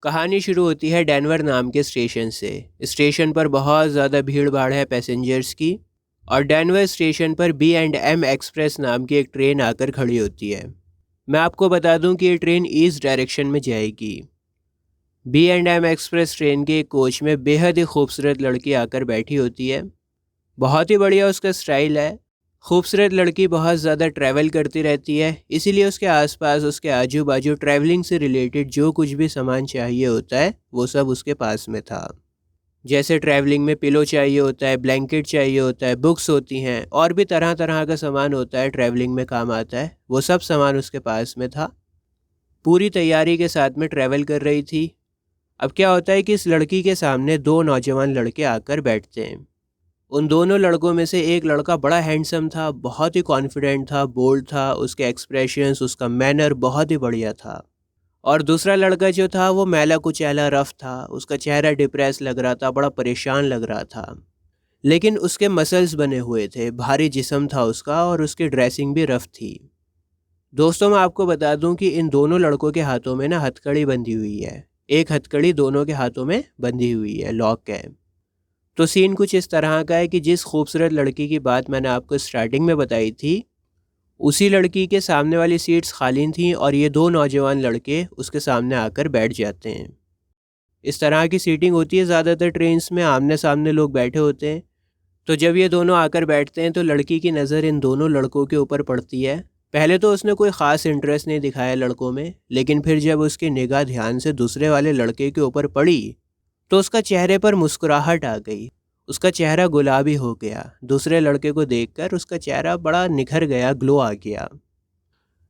कहानी शुरू होती है डेनवर नाम के स्टेशन से। स्टेशन पर बहुत ज़्यादा भीड़ भाड़ है पैसेंजर्स की, और डेनवर स्टेशन पर B&M एक्सप्रेस नाम की एक ट्रेन आकर खड़ी होती है। मैं आपको बता दूं कि ये ट्रेन ईस्ट डायरेक्शन में जाएगी। B&M एक्सप्रेस ट्रेन के कोच में बेहद ही खूबसूरत लड़की आकर बैठी होती है। बहुत ही बढ़िया उसका स्टाइल है। खूबसूरत लड़की बहुत ज़्यादा ट्रैवल करती रहती है, इसीलिए उसके आसपास उसके आजू बाजू ट्रैवलिंग से रिलेटेड जो कुछ भी सामान चाहिए होता है वो सब उसके पास में था। जैसे ट्रैवलिंग में पिलो चाहिए होता है, ब्लैंकेट चाहिए होता है, बुक्स होती हैं, और भी तरह तरह का सामान होता है ट्रैवलिंग में काम आता है, वो सब सामान उसके पास में था। पूरी तैयारी के साथ में ट्रैवल कर रही थी। अब क्या होता है कि इस लड़की के सामने दो नौजवान लड़के आकर बैठते हैं। उन दोनों लड़कों में से एक लड़का बड़ा हैंडसम था, बहुत ही कॉन्फिडेंट था, बोल्ड था, उसके एक्सप्रेशंस, उसका मैनर बहुत ही बढ़िया था। और दूसरा लड़का जो था वो मैला कुचैला रफ था, उसका चेहरा डिप्रेस लग रहा था, बड़ा परेशान लग रहा था। लेकिन उसके मसल्स बने हुए थे, भारी जिस्म था उसका, और उसकी ड्रेसिंग भी रफ थी। दोस्तों, मैं आपको बता दूं कि इन दोनों लड़कों के हाथों में ना हथकड़ी बंधी हुई है। एक हथकड़ी दोनों के हाथों में बंधी हुई है, लॉक है। तो सीन कुछ इस तरह का है कि जिस खूबसूरत लड़की की बात मैंने आपको स्टार्टिंग में बताई थी, उसी लड़की के सामने वाली सीट्स खाली थीं, और ये दो नौजवान लड़के उसके सामने आकर बैठ जाते हैं। इस तरह की सीटिंग होती है ज़्यादातर ट्रेन्स में, आमने सामने लोग बैठे होते हैं। तो जब ये दोनों आकर बैठते हैं तो लड़की की नज़र इन दोनों लड़कों के ऊपर पड़ती है। पहले तो उसने कोई ख़ास इंटरेस्ट नहीं दिखाया लड़कों में, लेकिन फिर जब उसकी निगाह ध्यान से दूसरे वाले लड़के के ऊपर पड़ी तो उसका चेहरे पर मुस्कुराहट आ गई। उसका चेहरा गुलाबी हो गया। दूसरे लड़के को देखकर उसका चेहरा बड़ा निखर गया, ग्लो आ गया।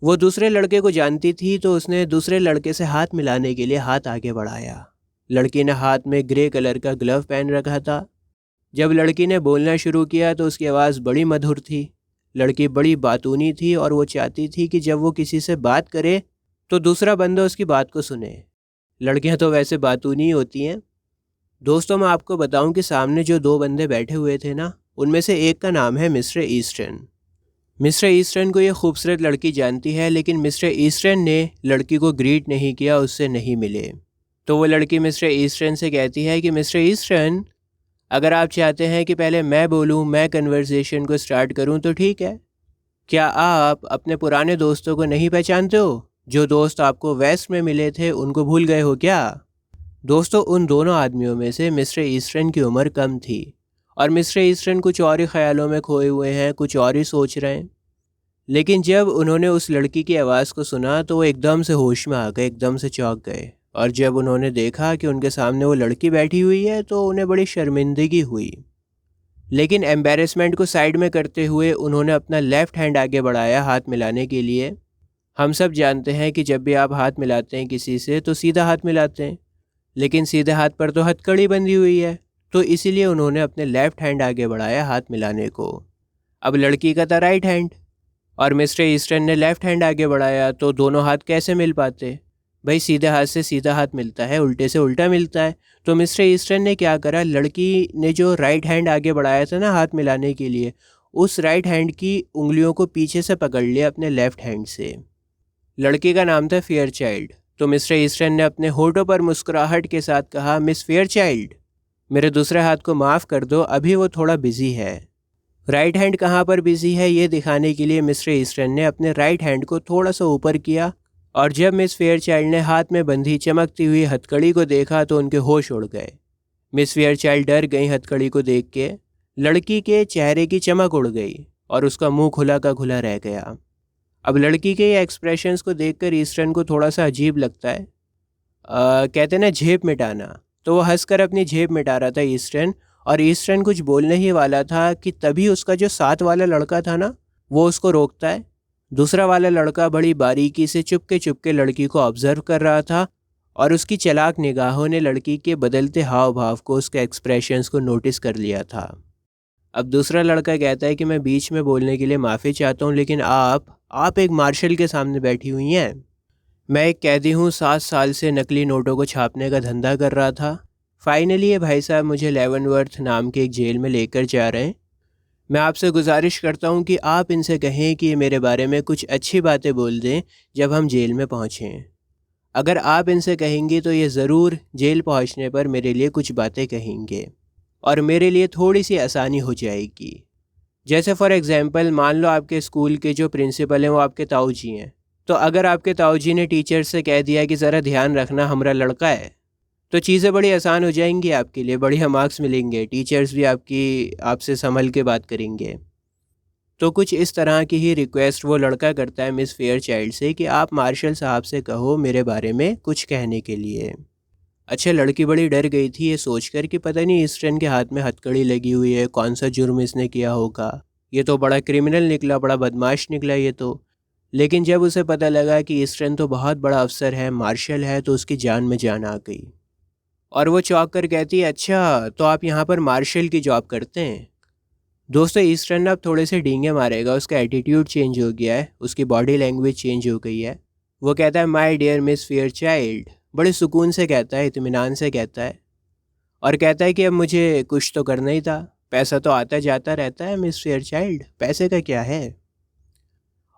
वो दूसरे लड़के को जानती थी, तो उसने दूसरे लड़के से हाथ मिलाने के लिए हाथ आगे बढ़ाया। लड़की ने हाथ में ग्रे कलर का ग्लव पहन रखा था। जब लड़की ने बोलना शुरू किया तो उसकी आवाज़ बड़ी मधुर थी। लड़की बड़ी बातूनी थी और वो चाहती थी कि जब वो किसी से बात करे तो दूसरा बंदा उसकी बात को सुने। लड़कियां तो वैसे बातूनी ही होती हैं। दोस्तों, मैं आपको बताऊं कि सामने जो दो बंदे बैठे हुए थे ना, उनमें से एक का नाम है मिस्टर ईस्टर्न। मिस्टर ईस्टर्न को ये खूबसूरत लड़की जानती है, लेकिन मिस्टर ईस्टर्न ने लड़की को ग्रीट नहीं किया, उससे नहीं मिले। तो वो लड़की मिस्टर ईस्टर्न से कहती है कि मिस्टर ईस्टर्न, अगर आप चाहते हैं कि पहले मैं बोलूं, मैं कन्वर्सेशन को स्टार्ट करूं तो ठीक है। क्या आप अपने पुराने दोस्तों को नहीं पहचानते हो? जो दोस्त आपको वेस्ट में मिले थे उनको भूल गए हो क्या? दोस्तों, उन दोनों आदमियों में से मिस्टर ईस्टर्न की उम्र कम थी, और मिस्टर ईस्टर्न कुछ और ही ख्यालों में खोए हुए हैं, कुछ और ही सोच रहे हैं। लेकिन जब उन्होंने उस लड़की की आवाज़ को सुना तो वो एकदम से होश में आ गए, एकदम से चौंक गए। और जब उन्होंने देखा कि उनके सामने वो लड़की बैठी हुई है तो उन्हें बड़ी शर्मिंदगी हुई। लेकिन एम्बेरसमेंट को साइड में करते हुए उन्होंने अपना लेफ़्ट हैंड आगे बढ़ाया हाथ मिलाने के लिए। हम सब जानते हैं कि जब भी आप हाथ मिलाते हैं किसी से तो सीधा हाथ मिलाते हैं, लेकिन सीधे हाथ पर तो हथकड़ी बंधी हुई है, तो इसीलिए उन्होंने अपने लेफ़्ट हैंड आगे बढ़ाया हाथ मिलाने को। अब लड़की का था राइट हैंड, और मिस्टर ईस्टर्न ने लेफ़्ट हैंड आगे बढ़ाया, तो दोनों हाथ कैसे मिल पाते? भाई, सीधे हाथ से सीधा हाथ मिलता है, उल्टे से उल्टा मिलता है। तो मिस्टर ईस्टर्न ने क्या करा, लड़की ने जो राइट हैंड आगे बढ़ाया था ना हाथ मिलाने के लिए, उस राइट हैंड की उंगलियों को पीछे से पकड़ लिया अपने लेफ़्ट हैंड से। लड़की का नाम था फेयरचाइल्ड। तो मिस्टर ईस्टर्न ने अपने होठों पर मुस्कुराहट के साथ कहा, मिस फेयरचाइल्ड, मेरे दूसरे हाथ को माफ़ कर दो, अभी वो थोड़ा बिजी है। राइट हैंड कहाँ पर बिजी है ये दिखाने के लिए मिस्टर ईस्टर्न ने अपने राइट हैंड को थोड़ा सा ऊपर किया, और जब मिस फेयरचाइल्ड ने हाथ में बंधी चमकती हुई हथकड़ी को देखा तो उनके होश उड़ गए। मिस फेयरचाइल्ड डर गई हथकड़ी को देख के। लड़की के चेहरे की चमक उड़ गई और उसका मुंह खुला का खुला रह गया। अब लड़की के ये एक्सप्रेशंस को देखकर ईस्टर्न को थोड़ा सा अजीब लगता है। कहते ना झेप मिटाना, तो वो हंसकर अपनी झेप मिटा रहा था ईस्टर्न, और ईस्टर्न कुछ बोलने ही वाला था कि तभी उसका जो साथ वाला लड़का था ना, वो उसको रोकता है। दूसरा वाला लड़का बड़ी बारीकी से चुपके चुपके लड़की को ऑब्जर्व कर रहा था, और उसकी चालाक निगाहों ने लड़की के बदलते हाव भाव को, उसके एक्सप्रेशंस को नोटिस कर लिया था। अब दूसरा लड़का कहता है कि मैं बीच में बोलने के लिए माफ़ी चाहता हूँ, लेकिन आप एक मार्शल के सामने बैठी हुई हैं। मैं एक कैदी हूँ, 7 साल से नकली नोटों को छापने का धंधा कर रहा था। फाइनली ये भाई साहब मुझे लेवनवर्थ नाम के एक जेल में लेकर जा रहे हैं। मैं आपसे गुजारिश करता हूँ कि आप इनसे कहें कि मेरे बारे में कुछ अच्छी बातें बोल दें जब हम जेल में पहुँचें। अगर आप इनसे कहेंगी तो ये ज़रूर जेल पहुंचने पर मेरे लिए कुछ बातें कहेंगे और मेरे लिए थोड़ी सी आसानी हो जाएगी। जैसे फॉर एग्ज़ाम्पल मान लो आपके स्कूल के जो प्रिंसिपल हैं वो आपके ताऊ जी हैं, तो अगर आपके ताऊ जी ने टीचर से कह दिया कि ज़रा ध्यान रखना हमारा लड़का है, तो चीज़ें बड़ी आसान हो जाएंगी आपके लिए, बढ़िया मार्क्स मिलेंगे, टीचर्स भी आपसे संभल के बात करेंगे। तो कुछ इस तरह की ही रिक्वेस्ट वो लड़का करता है मिस फेयरचाइल्ड से कि आप मार्शल साहब से कहो मेरे बारे में कुछ कहने के लिए। अच्छा, लड़की बड़ी डर गई थी ये सोचकर कि पता नहीं ईस्टर्न के हाथ में हथकड़ी लगी हुई है, कौन सा जुर्म इसने किया होगा, ये तो बड़ा क्रिमिनल निकला, बड़ा बदमाश निकला ये तो। लेकिन जब उसे पता लगा कि ईस्टर्न तो बहुत बड़ा अफसर है, मार्शल है, तो उसकी जान में जान आ गई और वो चौंक कर कहती है, अच्छा तो आप यहाँ पर मार्शल की जॉब करते हैं। दोस्तों, ईस्टर्न अब थोड़े से डींगे मारेगा, उसका एटीट्यूड चेंज हो गया है, उसकी बॉडी लैंग्वेज चेंज हो गई है। वो कहता है माय डियर मिस फेयरचाइल्ड, बड़े सुकून से कहता है, इत्मीनान से कहता है, और कहता है कि अब मुझे कुछ तो करना ही था, पैसा तो आता जाता रहता है मिस फेयरचाइल्ड, पैसे का क्या है।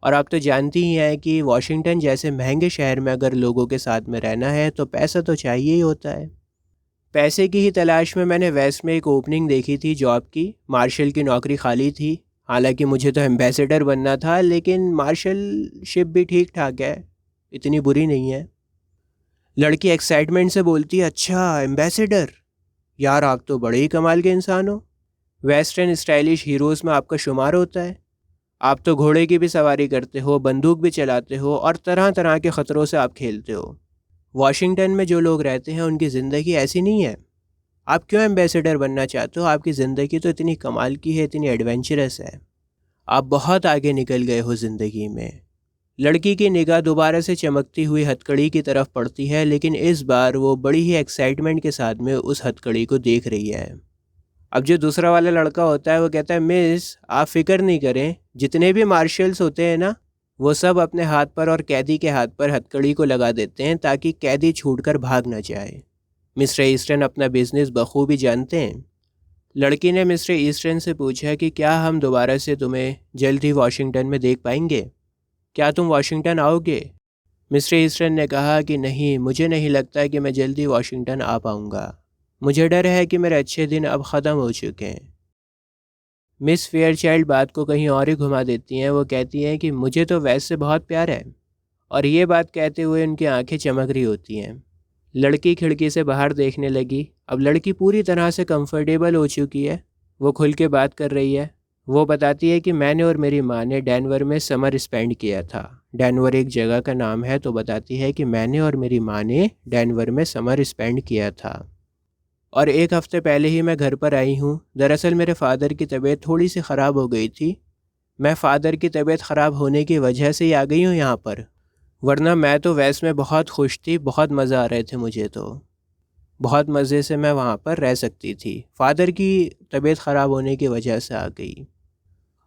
और आप तो जानती ही हैं कि वॉशिंगटन जैसे महंगे शहर में अगर लोगों के साथ में रहना है तो पैसा तो चाहिए ही होता है। पैसे की ही तलाश में मैंने वेस्ट में एक ओपनिंग देखी थी जॉब की, मार्शल की नौकरी खाली थी। हालांकि मुझे तो एम्बेसडर बनना था, लेकिन मार्शलशिप भी ठीक ठाक है, इतनी बुरी नहीं है। लड़की एक्साइटमेंट से बोलती है, अच्छा एम्बेसडर, यार आप तो बड़े ही कमाल के इंसान हो, वेस्टर्न स्टाइलिश हीरोज़ में आपका शुमार होता है। आप तो घोड़े की भी सवारी करते हो, बंदूक भी चलाते हो और तरह तरह के ख़तरों से आप खेलते हो। वॉशिंगटन में जो लोग रहते हैं उनकी ज़िंदगी ऐसी नहीं है। आप क्यों एम्बेसडर बनना चाहते हो? आपकी ज़िंदगी तो इतनी कमाल की है, इतनी एडवेंचरस है, आप बहुत आगे निकल गए हो ज़िंदगी में। लड़की की निगाह दोबारा से चमकती हुई हथकड़ी की तरफ पड़ती है, लेकिन इस बार वो बड़ी ही एक्साइटमेंट के साथ में उस हथकड़ी को देख रही है। अब जो दूसरा वाला लड़का होता है वो कहता है, मिस आप फ़िक्र नहीं करें, जितने भी मार्शल्स होते हैं ना, वो सब अपने हाथ पर और कैदी के हाथ पर हथकड़ी को लगा देते हैं ताकि कैदी छूटकर भाग न जाए। मिस्टर ईस्टर्न अपना बिजनेस बखूबी जानते हैं। लड़की ने मिस्टर ईस्टर्न से पूछा कि क्या हम दोबारा से तुम्हें जल्द ही वॉशिंगटन में देख पाएंगे, क्या तुम वॉशिंगटन आओगे? मिस्टर ईस्टर्न ने कहा कि नहीं, मुझे नहीं लगता कि मैं जल्दी वॉशिंगटन आ पाऊँगा, मुझे डर है कि मेरे अच्छे दिन अब ख़त्म हो चुके हैं। मिस फेयरचाइल्ड बात को कहीं और ही घुमा देती हैं। वो कहती हैं कि मुझे तो वैसे बहुत प्यार है, और ये बात कहते हुए उनकी आंखें चमक रही होती हैं। लड़की खिड़की से बाहर देखने लगी। अब लड़की पूरी तरह से कंफर्टेबल हो चुकी है, वो खुल के बात कर रही है। वो बताती है कि मैंने और मेरी माँ ने डेनवर में समर स्पेंड किया था। डेनवर एक जगह का नाम है, तो बताती है कि मैंने और मेरी माँ ने डेनवर में समर स्पेंड किया था और एक हफ़्ते पहले ही मैं घर पर आई हूँ। दरअसल मेरे फ़ादर की तबीयत थोड़ी सी ख़राब हो गई थी, मैं फ़ादर की तबीयत ख़राब होने की वजह से ही आ गई हूँ यहाँ पर, वरना मैं तो वैसे में बहुत खुश थी, बहुत मज़ा आ रहे थे मुझे, तो बहुत मज़े से मैं वहाँ पर रह सकती थी। फ़ादर की तबीयत ख़राब होने की वजह से आ गई,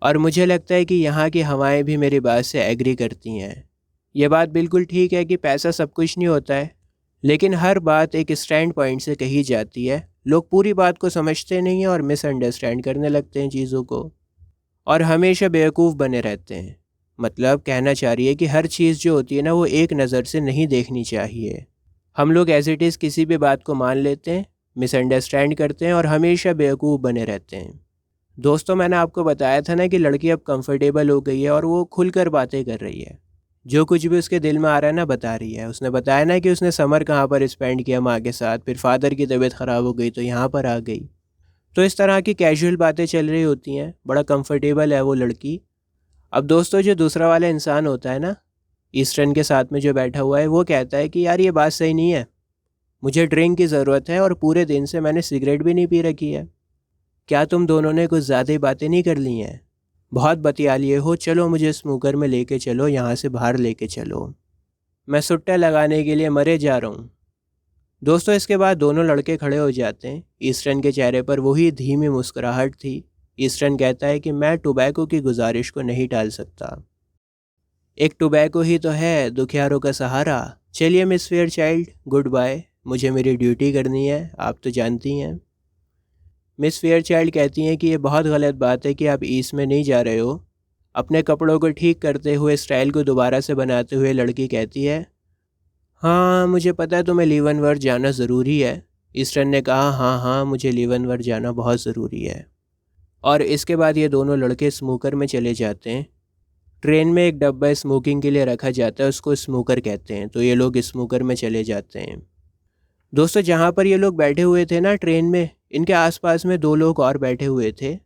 और मुझे लगता है कि यहाँ की हवाएं भी मेरी बात से एग्री करती हैं। ये बात बिल्कुल ठीक है कि पैसा सब कुछ नहीं होता है, लेकिन हर बात एक स्टैंड पॉइंट से कही जाती है। लोग पूरी बात को समझते नहीं हैं और मिसअंडरस्टैंड करने लगते हैं चीज़ों को, और हमेशा बेवकूफ़ बने रहते हैं। मतलब कहना चाह रही है कि हर चीज़ जो होती है ना, वो एक नज़र से नहीं देखनी चाहिए। हम लोग एज इट इज़ किसी भी बात को मान लेते हैं, मिसअंडरस्टैंड करते हैं और हमेशा बेवकूफ़ बने रहते हैं। दोस्तों, मैंने आपको बताया था ना कि लड़की अब कंफर्टेबल हो गई है और वो खुलकर बातें कर रही है, जो कुछ भी उसके दिल में आ रहा है ना बता रही है। उसने बताया ना कि उसने समर कहाँ पर स्पेंड किया माँ के साथ, फिर फादर की तबीयत ख़राब हो गई तो यहाँ पर आ गई। तो इस तरह की कैजुअल बातें चल रही होती हैं, बड़ा कंफर्टेबल है वो लड़की। अब दोस्तों, जो दूसरा वाला इंसान होता है ना, ईस्टर्न के साथ में जो बैठा हुआ है, वो कहता है कि यार ये बात सही नहीं है, मुझे ड्रिंक की ज़रूरत है और पूरे दिन से मैंने सिगरेट भी नहीं पी रखी है। क्या तुम दोनों ने कुछ ज़्यादा ही बातें नहीं कर ली हैं? बहुत बतिया लिए हो, चलो मुझे स्मोकर में लेके चलो, यहाँ से बाहर लेके चलो, मैं सुट्टा लगाने के लिए मरे जा रहा हूँ। दोस्तों, इसके बाद दोनों लड़के खड़े हो जाते हैं। ईस्टर्न के चेहरे पर वही धीमी मुस्कुराहट थी। ईस्टर्न कहता है कि मैं टोबैको की गुजारिश को नहीं टाल सकता, एक टोबैको ही तो है दुखियारों का सहारा। चलिए मिस फेयरचाइल्ड, गुड बाय, मुझे मेरी ड्यूटी करनी है, आप तो जानती हैं। मिस फेयरचाइल्ड कहती हैं कि ये बहुत गलत बात है कि आप ईस्ट में नहीं जा रहे हो। अपने कपड़ों को ठीक करते हुए, स्टाइल को दोबारा से बनाते हुए लड़की कहती है, हाँ मुझे पता है तुम्हें लीवनवर्थ जाना ज़रूरी है। ईस्टर्न ने कहा हाँ हाँ मुझे लीवनवर्थ जाना बहुत ज़रूरी है। और इसके बाद ये दोनों लड़के स्मोकर में चले जाते हैं। ट्रेन में एक डब्बा स्मोकिंग के लिए रखा जाता है, उसको स्मोकर कहते हैं, तो ये लोग स्मोकर में चले जाते हैं। दोस्तों जहाँ पर ये लोग बैठे हुए थे ना ट्रेन में, इनके आसपास में दो लोग और बैठे हुए थे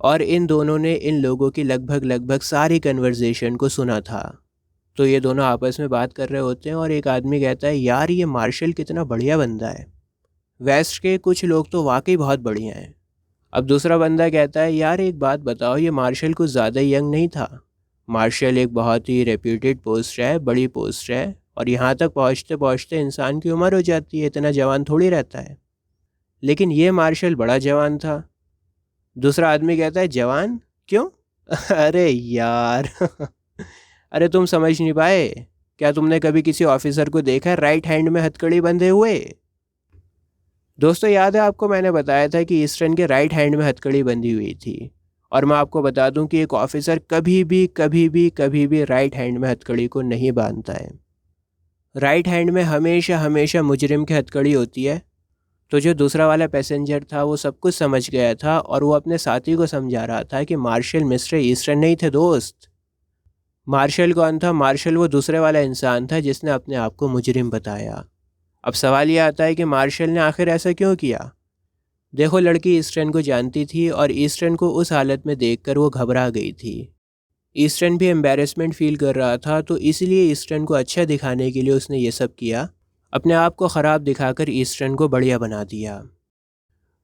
और इन दोनों ने इन लोगों की लगभग सारी कन्वर्सेशन को सुना था। तो ये दोनों आपस में बात कर रहे होते हैं और एक आदमी कहता है यार ये मार्शल कितना बढ़िया बंदा है, वेस्ट के कुछ लोग तो वाकई बहुत बढ़िया हैं। अब दूसरा बंदा कहता है यार एक बात बताओ, ये मार्शल कुछ ज़्यादा यंग नहीं था? मार्शल एक बहुत ही रेप्यूटेड पोस्ट है, बड़ी पोस्ट है, और यहाँ तक पहुँचते पहुँचते इंसान की उम्र हो जाती है, इतना जवान थोड़ी रहता है। लेकिन ये मार्शल बड़ा जवान था। दूसरा आदमी कहता है जवान क्यों? अरे यार अरे तुम समझ नहीं पाए क्या? तुमने कभी किसी ऑफिसर को देखा है राइट हैंड में हथकड़ी बंधे हुए? दोस्तों याद है आपको मैंने बताया था कि ईस्टर्न के राइट हैंड में हथकड़ी बंधी हुई थी। और मैं आपको बता दूं कि एक ऑफिसर कभी भी राइट हैंड में हथकड़ी को नहीं बांधता है। राइट हैंड में हमेशा हमेशा मुजरिम की हथकड़ी होती है। तो जो दूसरा वाला पैसेंजर था वो सब कुछ समझ गया था और वो अपने साथी को समझा रहा था कि मार्शल मिस्टर ईस्टर्न नहीं थे दोस्त। मार्शल कौन था? मार्शल वो दूसरे वाला इंसान था जिसने अपने आप को मुजरिम बताया। अब सवाल ये आता है कि मार्शल ने आखिर ऐसा क्यों किया? देखो लड़की ईस्टर्न को जानती थी और ईस्टर्न को उस हालत में देखकर वो घबरा गई थी। ईस्टर्न भी एम्बेरसमेंट फील कर रहा था, तो इसलिए ईस्टर्न को अच्छा दिखाने के लिए उसने ये सब किया, अपने आप को ख़राब दिखाकर ईस्टर्न को बढ़िया बना दिया।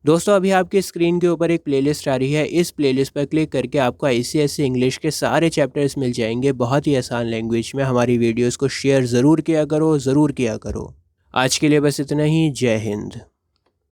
दोस्तों अभी आपकी स्क्रीन के ऊपर एक प्लेलिस्ट आ रही है, इस प्लेलिस्ट पर क्लिक करके आपको ICSE इंग्लिश के सारे चैप्टर्स मिल जाएंगे बहुत ही आसान लैंग्वेज में। हमारी वीडियोस को शेयर ज़रूर किया करो, ज़रूर किया करो। आज के लिए बस इतना ही। जय हिंद।